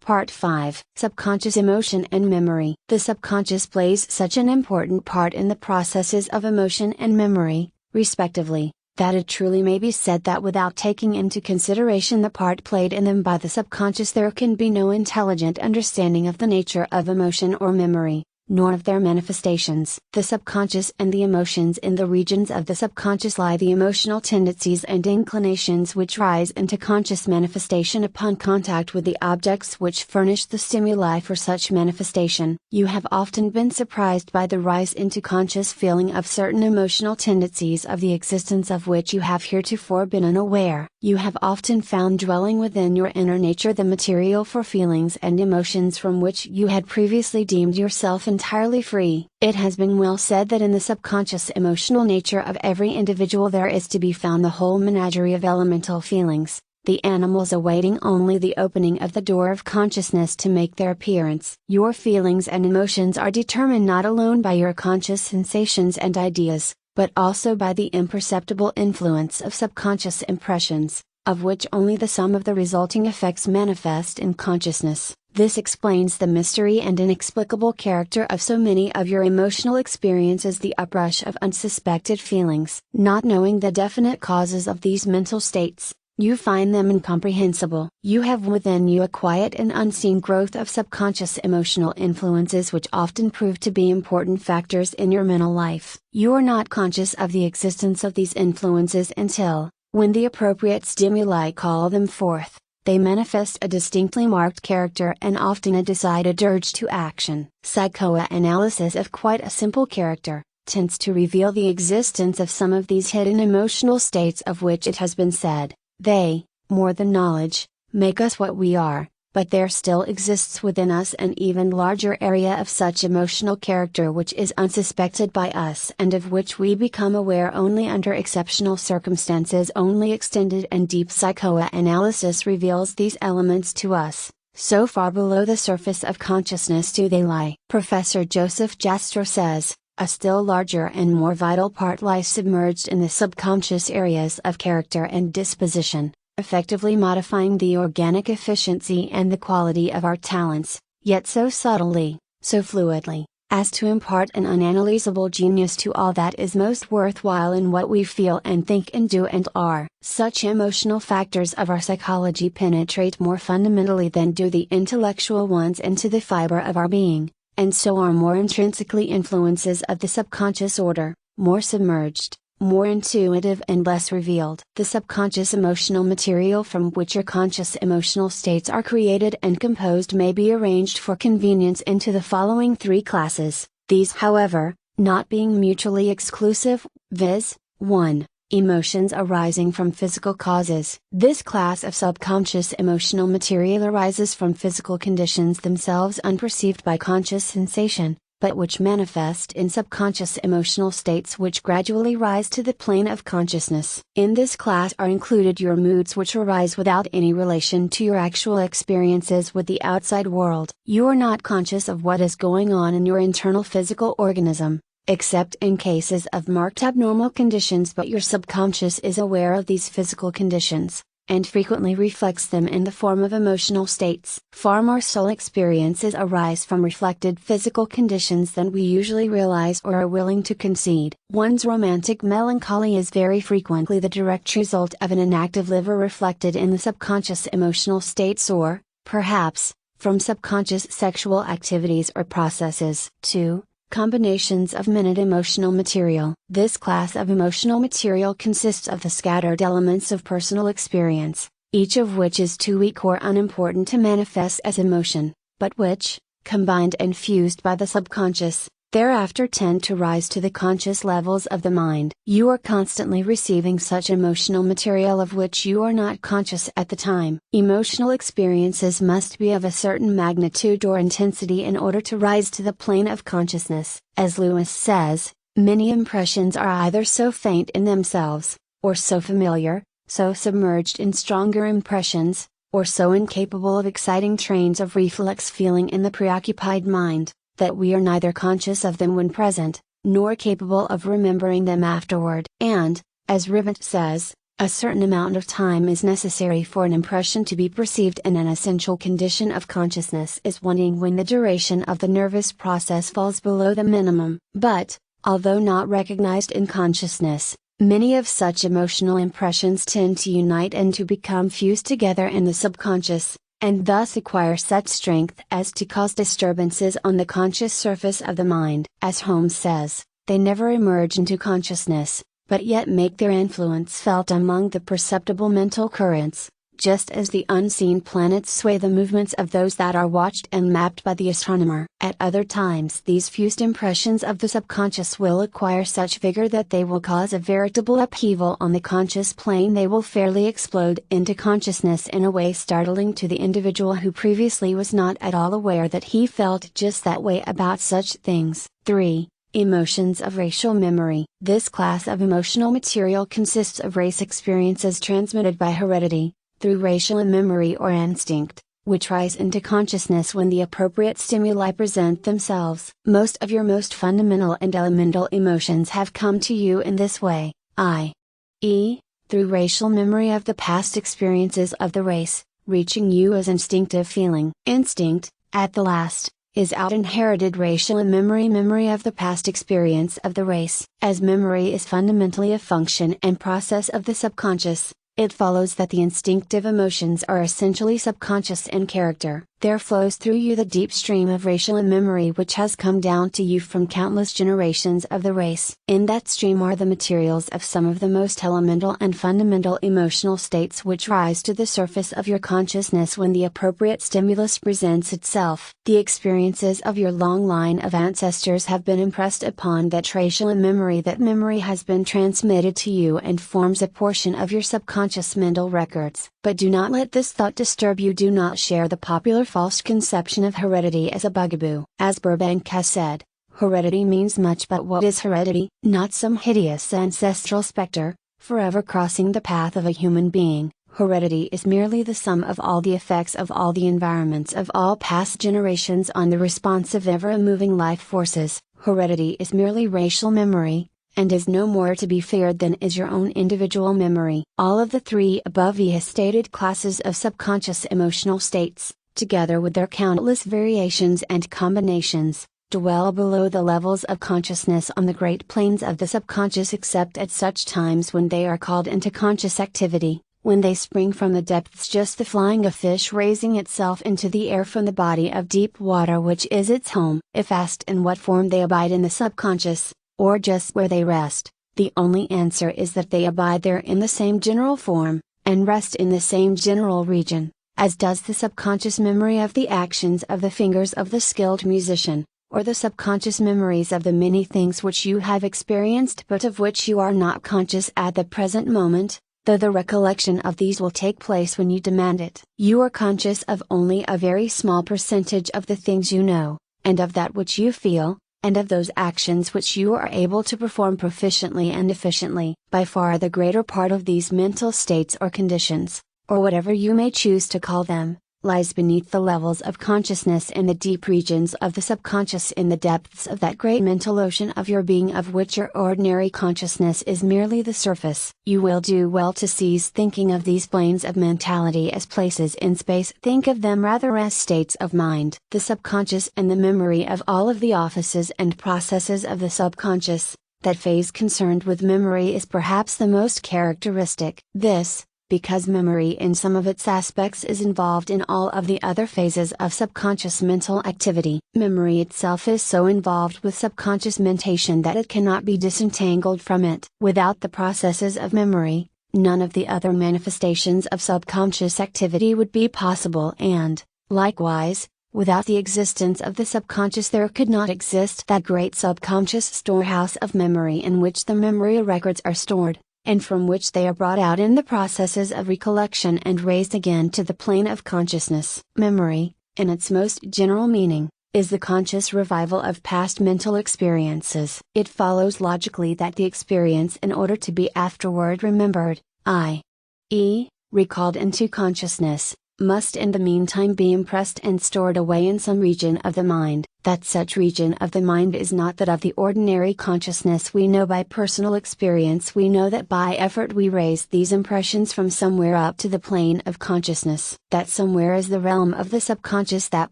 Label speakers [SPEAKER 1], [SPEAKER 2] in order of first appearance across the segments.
[SPEAKER 1] Part 5. Subconscious Emotion and Memory. The subconscious plays such an important part in the processes of emotion and memory, respectively, that it truly may be said that without taking into consideration the part played in them by the subconscious there can be no intelligent understanding of the nature of emotion or memory, nor of their manifestations. The subconscious and the emotions. In the regions of the subconscious lie the emotional tendencies and inclinations which rise into conscious manifestation upon contact with the objects which furnish the stimuli for such manifestation. You have often been surprised by the rise into conscious feeling of certain emotional tendencies of the existence of which you have heretofore been unaware. You have often found dwelling within your inner nature the material for feelings and emotions from which you had previously deemed yourself entirely free. It has been well said that in the subconscious emotional nature of every individual there is to be found the whole menagerie of elemental feelings, the animals awaiting only the opening of the door of consciousness to make their appearance. Your feelings and emotions are determined not alone by your conscious sensations and ideas, but also by the imperceptible influence of subconscious impressions, of which only the sum of the resulting effects manifest in consciousness. This explains the mystery and inexplicable character of so many of your emotional experiences, the uprush of unsuspected feelings. Not knowing the definite causes of these mental states, you find them incomprehensible. You have within you a quiet and unseen growth of subconscious emotional influences which often prove to be important factors in your mental life. You are not conscious of the existence of these influences until, when the appropriate stimuli call them forth, they manifest a distinctly marked character and often a decided urge to action. Psychoanalysis of quite a simple character tends to reveal the existence of some of these hidden emotional states of which it has been said, they, more than knowledge, make us what we are, but there still exists within us an even larger area of such emotional character which is unsuspected by us and of which we become aware only under exceptional circumstances. Only extended and deep psychoanalysis reveals these elements to us, so far below the surface of consciousness do they lie. Professor Joseph Jastrow says, a still larger and more vital part lies submerged in the subconscious areas of character and disposition, effectively modifying the organic efficiency and the quality of our talents, yet so subtly, so fluidly, as to impart an unanalyzable genius to all that is most worthwhile in what we feel and think and do and are. Such emotional factors of our psychology penetrate more fundamentally than do the intellectual ones into the fiber of our being, and so are more intrinsically influences of the subconscious order, more submerged, more intuitive and less revealed. The subconscious emotional material from which your conscious emotional states are created and composed may be arranged for convenience into the following three classes, these however, not being mutually exclusive, viz. 1. Emotions arising from physical causes. This class of subconscious emotional material arises from physical conditions themselves unperceived by conscious sensation, but which manifest in subconscious emotional states which gradually rise to the plane of consciousness. In this class are included your moods which arise without any relation to your actual experiences with the outside world. You are not conscious of what is going on in your internal physical organism, except in cases of marked abnormal conditions, but your subconscious is aware of these physical conditions, and frequently reflects them in the form of emotional states. Far more soul experiences arise from reflected physical conditions than we usually realize or are willing to concede. One's romantic melancholy is very frequently the direct result of an inactive liver reflected in the subconscious emotional states or, perhaps, from subconscious sexual activities or processes. 2. Combinations of minute emotional material. This class of emotional material consists of the scattered elements of personal experience, each of which is too weak or unimportant to manifest as emotion, but which, combined and fused by the subconscious, thereafter tend to rise to the conscious levels of the mind. You are constantly receiving such emotional material of which you are not conscious at the time. Emotional experiences must be of a certain magnitude or intensity in order to rise to the plane of consciousness. As Lewis says, many impressions are either so faint in themselves, or so familiar, so submerged in stronger impressions, or so incapable of exciting trains of reflex feeling in the preoccupied mind, that we are neither conscious of them when present, nor capable of remembering them afterward. And, as Rivet says, A certain amount of time is necessary for an impression to be perceived, and an essential condition of consciousness is wanting when the duration of the nervous process falls below the minimum. But, although not recognized in consciousness, many of such emotional impressions tend to unite and to become fused together in the subconscious, and thus acquire such strength as to cause disturbances on the conscious surface of the mind. As Holmes says, they never emerge into consciousness, but yet make their influence felt among the perceptible mental currents, just as the unseen planets sway the movements of those that are watched and mapped by the astronomer. At other times these fused impressions of the subconscious will acquire such vigor that they will cause a veritable upheaval on the conscious plane. They will fairly explode into consciousness in a way startling to the individual who previously was not at all aware that he felt just that way about such things. 3. Emotions of racial memory. This class of emotional material consists of race experiences transmitted by heredity, through racial memory or instinct, which rise into consciousness when the appropriate stimuli present themselves. Most of your most fundamental and elemental emotions have come to you in this way, i.e., through racial memory of the past experiences of the race, reaching you as instinctive feeling. Instinct, at the last, is out-inherited racial memory of the past experience of the race. As memory is fundamentally a function and process of the subconscious, it follows that the instinctive emotions are essentially subconscious in character. There flows through you the deep stream of racial memory which has come down to you from countless generations of the race. In that stream are the materials of some of the most elemental and fundamental emotional states which rise to the surface of your consciousness when the appropriate stimulus presents itself. The experiences of your long line of ancestors have been impressed upon that racial memory. That memory has been transmitted to you and forms a portion of your subconscious mental records. But do not let this thought disturb you. Do not share the popular false conception of heredity as a bugaboo. As Burbank has said, heredity means much, but what is heredity? Not some hideous ancestral specter, forever crossing the path of a human being. Heredity is merely the sum of all the effects of all the environments of all past generations on the response of ever-moving life forces. Heredity is merely racial memory, and is no more to be feared than is your own individual memory. All of the three above stated classes of subconscious emotional states, together with their countless variations and combinations, dwell below the levels of consciousness on the great planes of the subconscious, except at such times when they are called into conscious activity, when they spring from the depths, just the flying of fish raising itself into the air from the body of deep water which is its home. If asked in what form they abide in the subconscious, or just where they rest, the only answer is that they abide there in the same general form, and rest in the same general region, as does the subconscious memory of the actions of the fingers of the skilled musician, or the subconscious memories of the many things which you have experienced but of which you are not conscious at the present moment, though the recollection of these will take place when you demand it. You are conscious of only a very small percentage of the things you know, and of that which you feel, and of those actions which you are able to perform proficiently and efficiently. By far the greater part of these mental states or conditions, or whatever you may choose to call them, lies beneath the levels of consciousness in the deep regions of the subconscious, in the depths of that great mental ocean of your being of which your ordinary consciousness is merely the surface. You will do well to cease thinking of these planes of mentality as places in space. Think of them rather as states of mind. The subconscious and the memory of all of the offices and processes of the subconscious, that phase concerned with memory is perhaps the most characteristic. This, because memory in some of its aspects is involved in all of the other phases of subconscious mental activity. Memory itself is so involved with subconscious mentation that it cannot be disentangled from it. Without the processes of memory, none of the other manifestations of subconscious activity would be possible, and, likewise, without the existence of the subconscious there could not exist that great subconscious storehouse of memory in which the memory records are stored, and from which they are brought out in the processes of recollection and raised again to the plane of consciousness. Memory, in its most general meaning, is the conscious revival of past mental experiences. It follows logically that the experience, in order to be afterward remembered, i.e., recalled into consciousness, must in the meantime be impressed and stored away in some region of the mind. That such region of the mind is not that of the ordinary consciousness we know by personal experience. We know that by effort we raise these impressions from somewhere up to the plane of consciousness. That somewhere is the realm of the subconscious, that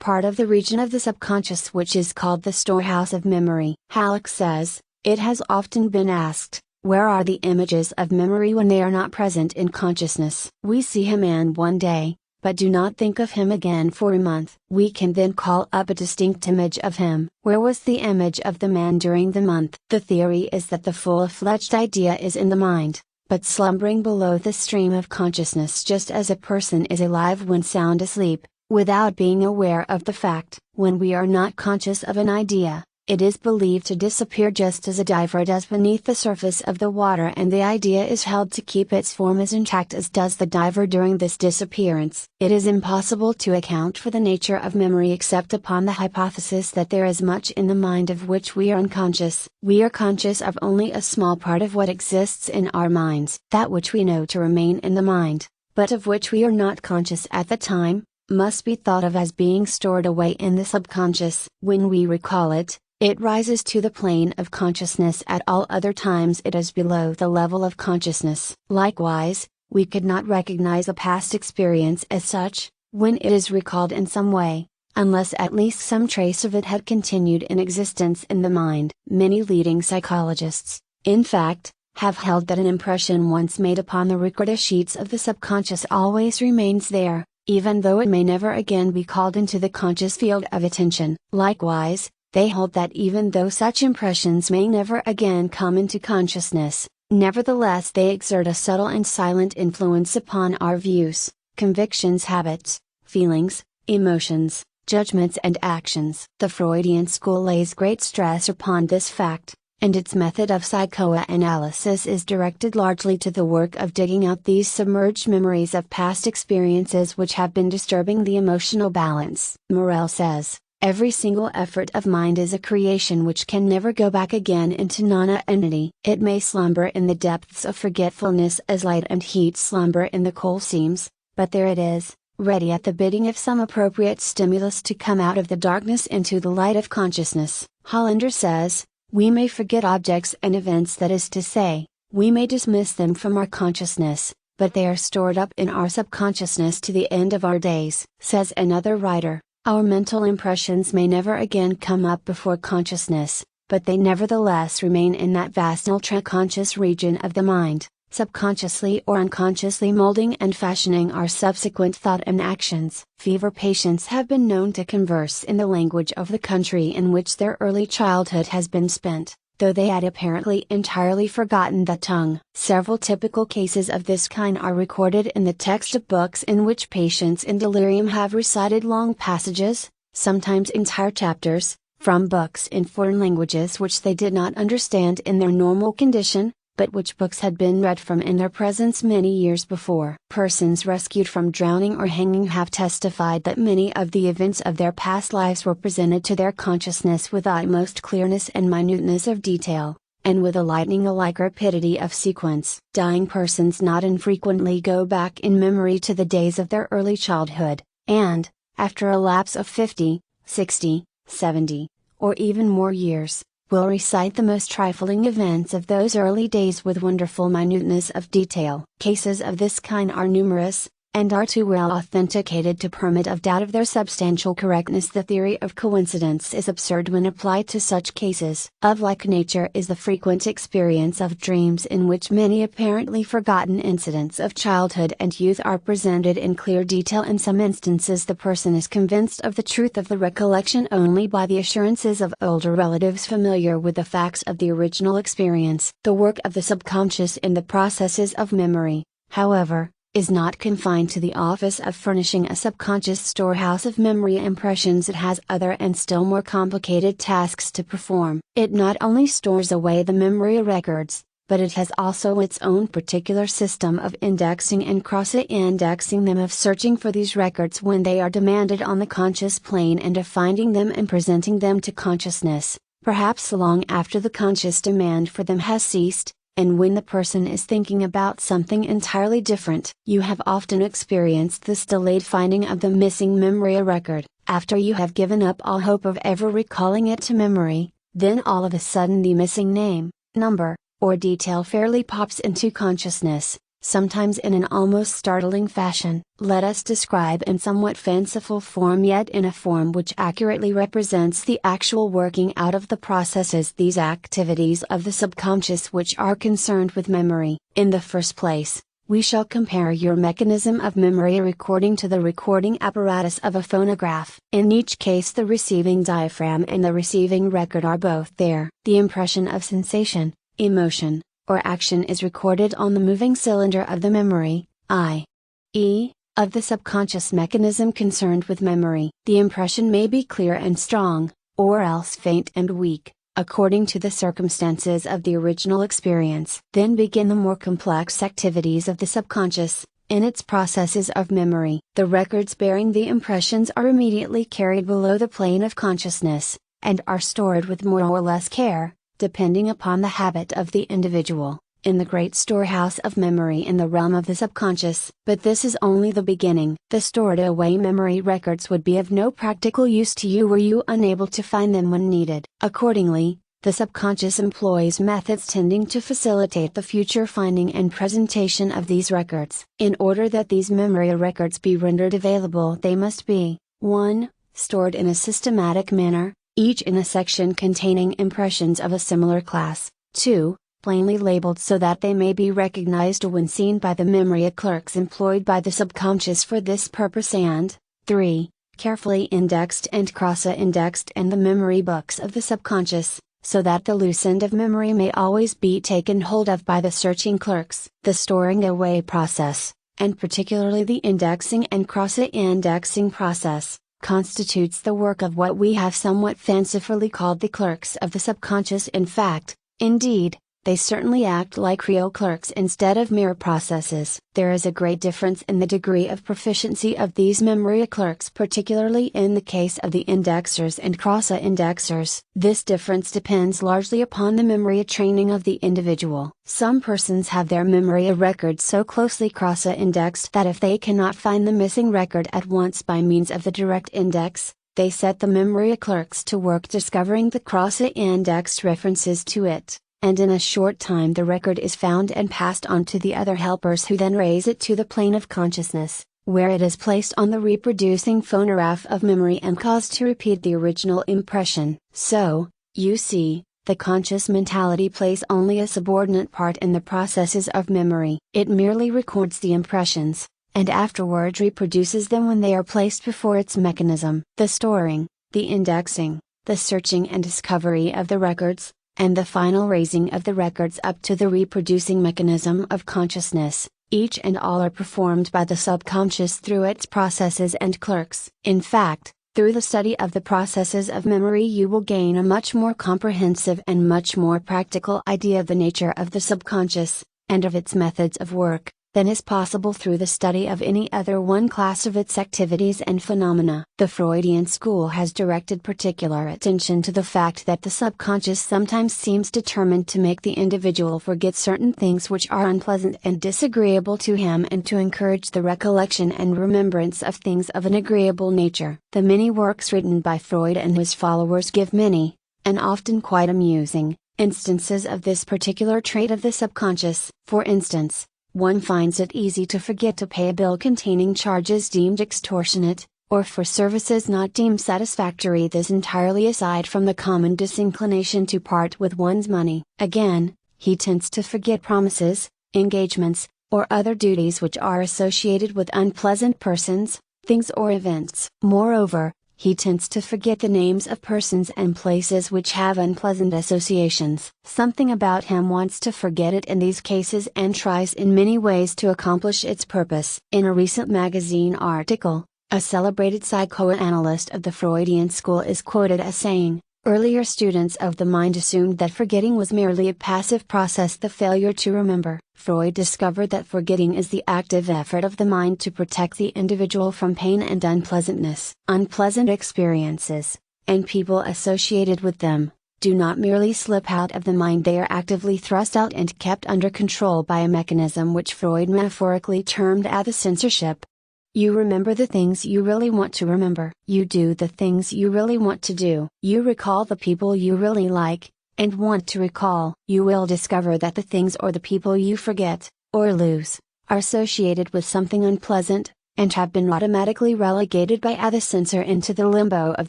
[SPEAKER 1] part of the region of the subconscious which is called the storehouse of memory. Halleck says, it has often been asked, where are the images of memory when they are not present in consciousness? We see a man one day, but do not think of him again for a month. We can then call up a distinct image of him. Where was the image of the man during the month? The theory is that the full-fledged idea is in the mind, but slumbering below the stream of consciousness, just as a person is alive when sound asleep, without being aware of the fact. When we are not conscious of an idea, it is believed to disappear just as a diver does beneath the surface of the water, and the idea is held to keep its form as intact as does the diver during this disappearance. It is impossible to account for the nature of memory except upon the hypothesis that there is much in the mind of which we are unconscious. We are conscious of only a small part of what exists in our minds. That which we know to remain in the mind, but of which we are not conscious at the time, must be thought of as being stored away in the subconscious. When we recall it, it rises to the plane of consciousness. At all other times it is below the level of consciousness. Likewise, we could not recognize a past experience as such, when it is recalled in some way, unless at least some trace of it had continued in existence in the mind. Many leading psychologists, in fact, have held that an impression once made upon the recorder sheets of the subconscious always remains there, even though it may never again be called into the conscious field of attention. Likewise, they hold that even though such impressions may never again come into consciousness, nevertheless they exert a subtle and silent influence upon our views, convictions, habits, feelings, emotions, judgments and actions. The Freudian school lays great stress upon this fact, and its method of psychoanalysis is directed largely to the work of digging out these submerged memories of past experiences which have been disturbing the emotional balance. Morel says, every single effort of mind is a creation which can never go back again into non-entity. It may slumber in the depths of forgetfulness as light and heat slumber in the coal seams, but there it is, ready at the bidding of some appropriate stimulus to come out of the darkness into the light of consciousness. Hollander says, we may forget objects and events, that is to say, we may dismiss them from our consciousness, but they are stored up in our subconsciousness to the end of our days. Says another writer, our mental impressions may never again come up before consciousness, but they nevertheless remain in that vast ultra-conscious region of the mind, subconsciously or unconsciously molding and fashioning our subsequent thought and actions. Fever patients have been known to converse in the language of the country in which their early childhood has been spent, though they had apparently entirely forgotten that tongue. Several typical cases of this kind are recorded in the text of books in which patients in delirium have recited long passages, sometimes entire chapters, from books in foreign languages which they did not understand in their normal condition, but which books had been read from in their presence many years before. Persons rescued from drowning or hanging have testified that many of the events of their past lives were presented to their consciousness with utmost clearness and minuteness of detail, and with a lightning-like rapidity of sequence. Dying persons not infrequently go back in memory to the days of their early childhood, and, after a lapse of 50, 60, 70, or even more years, will recite the most trifling events of those early days with wonderful minuteness of detail. Cases of this kind are numerous, and are too well authenticated to permit of doubt of their substantial correctness. The theory of coincidence is absurd when applied to such cases. Of like nature is the frequent experience of dreams, in which many apparently forgotten incidents of childhood and youth are presented in clear detail. In some instances the person is convinced of the truth of the recollection only by the assurances of older relatives familiar with the facts of the original experience. The work of the subconscious in the processes of memory, however, is not confined to the office of furnishing a subconscious storehouse of memory impressions. It has other and still more complicated tasks to perform. It not only stores away the memory records, but it has also its own particular system of indexing and cross-indexing them, of searching for these records when they are demanded on the conscious plane, and of finding them and presenting them to consciousness, perhaps long after the conscious demand for them has ceased, and when the person is thinking about something entirely different. You have often experienced this delayed finding of the missing memory record. After you have given up all hope of ever recalling it to memory, then all of a sudden the missing name, number, or detail fairly pops into consciousness, sometimes in an almost startling fashion. Let us describe in somewhat fanciful form, yet in a form which accurately represents the actual working out of the processes, these activities of the subconscious which are concerned with memory. In the first place, we shall compare your mechanism of memory recording to the recording apparatus of a phonograph. In each case, the receiving diaphragm and the receiving record are both there. The impression of sensation, emotion, or action is recorded on the moving cylinder of the memory, i.e., of the subconscious mechanism concerned with memory. The impression may be clear and strong, or else faint and weak, according to the circumstances of the original experience. Then begin the more complex activities of the subconscious, in its processes of memory. The records bearing the impressions are immediately carried below the plane of consciousness, and are stored with more or less care, depending upon the habit of the individual, in the great storehouse of memory in the realm of the subconscious. But this is only the beginning. The stored away memory records would be of no practical use to you were you unable to find them when needed. Accordingly, the subconscious employs methods tending to facilitate the future finding and presentation of these records. In order that these memory records be rendered available, they must be 1. Stored in a systematic manner, each in a section containing impressions of a similar class. 2. Plainly labeled so that they may be recognized when seen by the memory clerks employed by the subconscious for this purpose. And 3. Carefully indexed and cross-indexed in the memory books of the subconscious, so that the loose end of memory may always be taken hold of by the searching clerks. The storing away process, and particularly the indexing and cross-indexing process, constitutes the work of what we have somewhat fancifully called the clerks of the subconscious. In fact, indeed, they certainly act like real clerks instead of mere processes. There is a great difference in the degree of proficiency of these memory clerks, particularly in the case of the indexers and cross-indexers. This difference depends largely upon the memory training of the individual. Some persons have their memory records so closely cross-indexed that if they cannot find the missing record at once by means of the direct index, they set the memory clerks to work discovering the cross-indexed references to it, and in a short time the record is found and passed on to the other helpers, who then raise it to the plane of consciousness, where it is placed on the reproducing phonograph of memory and caused to repeat the original impression. So, you see, the conscious mentality plays only a subordinate part in the processes of memory. It merely records the impressions, and afterward reproduces them when they are placed before its mechanism. The storing, the indexing, the searching and discovery of the records, and the final raising of the records up to the reproducing mechanism of consciousness, each and all are performed by the subconscious through its processes and clerks. In fact, through the study of the processes of memory you will gain a much more comprehensive and much more practical idea of the nature of the subconscious, and of its methods of work, than is possible through the study of any other one class of its activities and phenomena. The Freudian school has directed particular attention to the fact that the subconscious sometimes seems determined to make the individual forget certain things which are unpleasant and disagreeable to him, and to encourage the recollection and remembrance of things of an agreeable nature. The many works written by Freud and his followers give many, and often quite amusing, instances of this particular trait of the subconscious. For instance, one finds it easy to forget to pay a bill containing charges deemed extortionate, or for services not deemed satisfactory, this entirely aside from the common disinclination to part with one's money. Again, he tends to forget promises, engagements, or other duties which are associated with unpleasant persons, things or events. Moreover, he tends to forget the names of persons and places which have unpleasant associations. Something about him wants to forget it in these cases, and tries in many ways to accomplish its purpose. In a recent magazine article, a celebrated psychoanalyst of the Freudian school is quoted as saying, "Earlier students of the mind assumed that forgetting was merely a passive process, the failure to remember. Freud discovered that forgetting is the active effort of the mind to protect the individual from pain and unpleasantness. Unpleasant experiences, and people associated with them, do not merely slip out of the mind, they are actively thrust out and kept under control by a mechanism which Freud metaphorically termed as censorship. You remember the things you really want to remember. You do the things you really want to do. You recall the people you really like, and want to recall. You will discover that the things or the people you forget, or lose, are associated with something unpleasant, and have been automatically relegated by the censor into the limbo of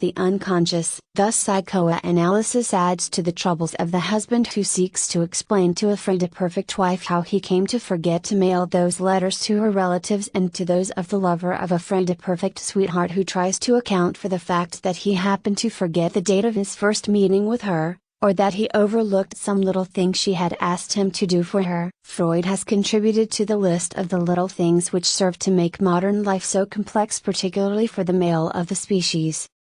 [SPEAKER 1] the unconscious. Thus psychoanalysis adds to the troubles of the husband who seeks to explain to a Frida perfect wife how he came to forget to mail those letters to her relatives, and to those of the lover of a Frida perfect sweetheart who tries to account for the fact that he happened to forget the date of his first meeting with her, or that he overlooked some little thing she had asked him to do for her. Freud has contributed to the list of the little things which serve to make modern life so complex, particularly for the male of the species.